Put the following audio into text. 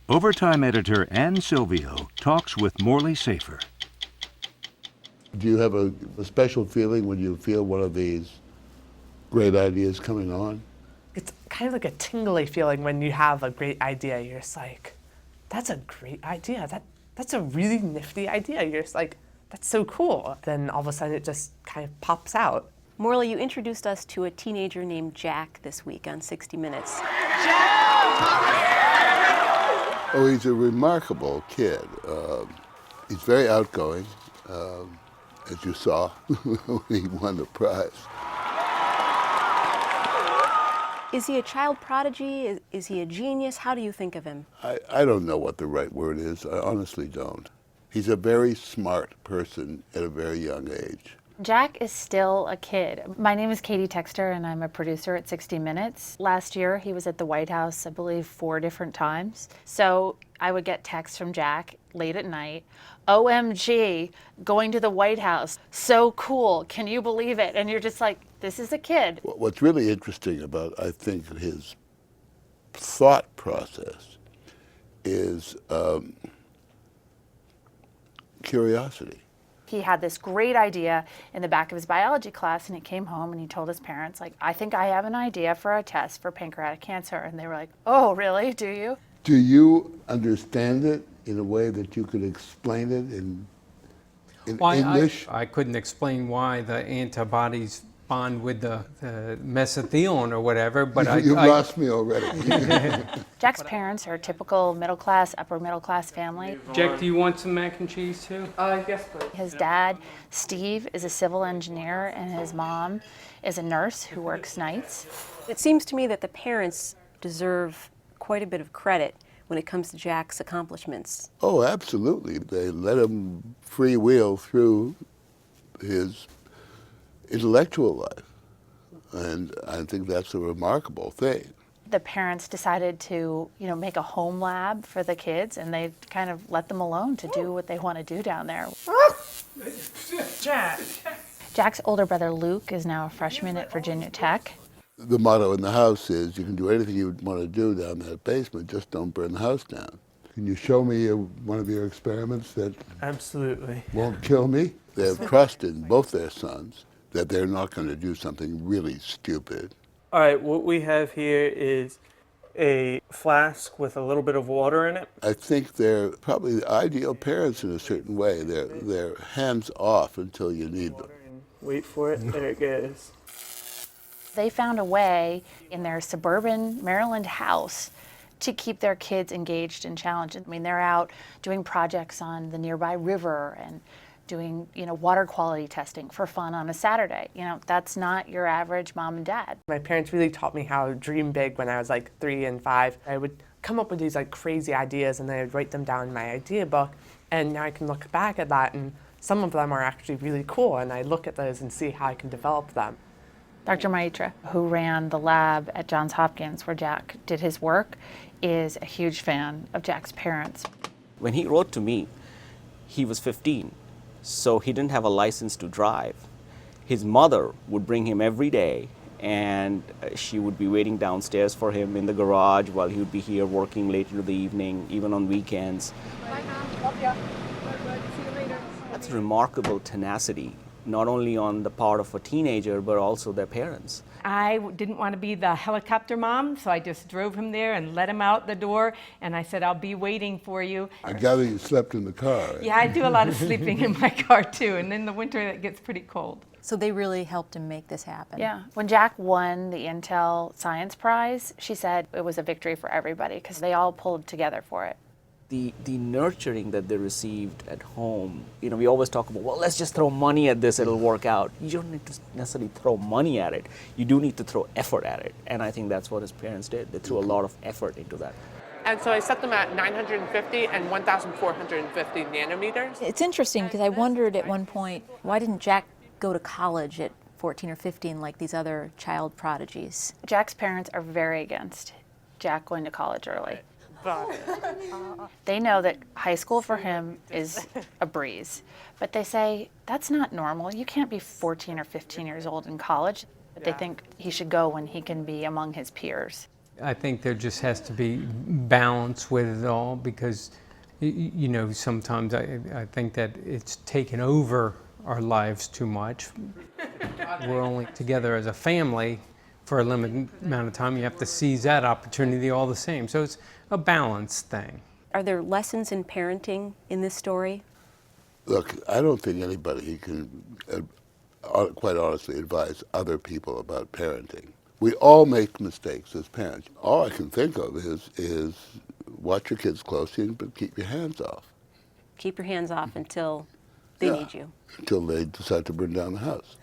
Overtime editor Ann Silvio talks with Morley Safer. Do you have a special feeling when you feel one of these great ideas coming on? It's kind of like a tingly feeling when you have a great idea. You're just like, that's a great idea. That's a really nifty idea. You're just like, that's so cool. Then all of a sudden it just kind of pops out. Morley, you introduced us to a teenager named Jack this week on 60 Minutes. Oh, he's a remarkable kid. He's very outgoing, as you saw when he won the prize. Is he a child prodigy? Is he a genius? How do you think of him? I don't know what the right word is. I honestly don't. He's a very smart person at a very young age. Jack is still a kid. My name is Katie Texter, and I'm a producer at 60 Minutes. Last year, he was at the White House, I believe, 4 different times. So I would get texts from Jack late at night. OMG, going to the White House, so cool, can you believe it? And you're just like, this is a kid. What's really interesting about, I think, his thought process is curiosity. He had this great idea in the back of his biology class, and he came home and he told his parents, like, I think I have an idea for a test for pancreatic cancer. And they were like, oh, really? Do you? Do you understand it in a way that you could explain it in English? I couldn't explain why the antibodies bond with the mesothelin or whatever, but You've lost me already. Jack's parents are a typical middle class, upper middle class family. Jack, do you want some mac and cheese too? Yes, please. His dad, Steve, is a civil engineer, and his mom is a nurse who works nights. It seems to me that the parents deserve quite a bit of credit when it comes to Jack's accomplishments. Oh, absolutely. They let him free wheel through his intellectual life. And I think that's a remarkable thing. The parents decided to, make a home lab for the kids, and they kind of let them alone to do what they want to do down there. Jack. Jack's older brother Luke is now a freshman at Virginia Tech. The motto in the house is, you can do anything you want to do down that basement, just don't burn the house down. Can you show me one of your experiments that Absolutely won't kill me? They have trust in both their sons that they're not going to do something really stupid. All right, what we have here is a flask with a little bit of water in it. I think they're probably the ideal parents in a certain way. They're hands off until you need them. Wait for it, there it goes. They found a way in their suburban Maryland house to keep their kids engaged and challenged. I mean, they're out doing projects on the nearby river and doing, water quality testing for fun on a Saturday. That's not your average mom and dad. My parents really taught me how to dream big when I was like 3 and 5. I would come up with these like crazy ideas, and then I'd write them down in my idea book. And now I can look back at that, and some of them are actually really cool, and I look at those and see how I can develop them. Dr. Maitra, who ran the lab at Johns Hopkins where Jack did his work, is a huge fan of Jack's parents. When he wrote to me, he was 15, so he didn't have a license to drive. His mother would bring him every day, and she would be waiting downstairs for him in the garage while he would be here working late into the evening, even on weekends. Bye, Mom. Love ya. Bye. See you later. That's remarkable tenacity, not only on the part of a teenager, but also their parents. I didn't want to be the helicopter mom, so I just drove him there and let him out the door, and I said, I'll be waiting for you. I gather you slept in the car. Right? Yeah, I do a lot of sleeping in my car too, and in the winter it gets pretty cold. So they really helped him make this happen. Yeah. When Jack won the Intel Science Prize, she said it was a victory for everybody because they all pulled together for it. The nurturing that they received at home, we always talk about, well, let's just throw money at this, it'll work out. You don't need to necessarily throw money at it. You do need to throw effort at it. And I think that's what his parents did. They threw a lot of effort into that. And so I set them at 950 and 1,450 nanometers. It's interesting because I wondered at one point, why didn't Jack go to college at 14 or 15 like these other child prodigies? Jack's parents are very against Jack going to college early. They know that high school for him is a breeze, but they say, that's not normal. You can't be 14 or 15 years old in college. But they think he should go when he can be among his peers. I think there just has to be balance with it all because, you know, sometimes I think that it's taken over our lives too much. We're only together as a family for a limited amount of time. You have to seize that opportunity all the same. So it's a balance thing. Are there lessons in parenting in this story? Look, I don't think anybody can quite honestly advise other people about parenting. We all make mistakes as parents. All I can think of is watch your kids closely, but keep your hands off. Keep your hands off until they need you. Until they decide to burn down the house.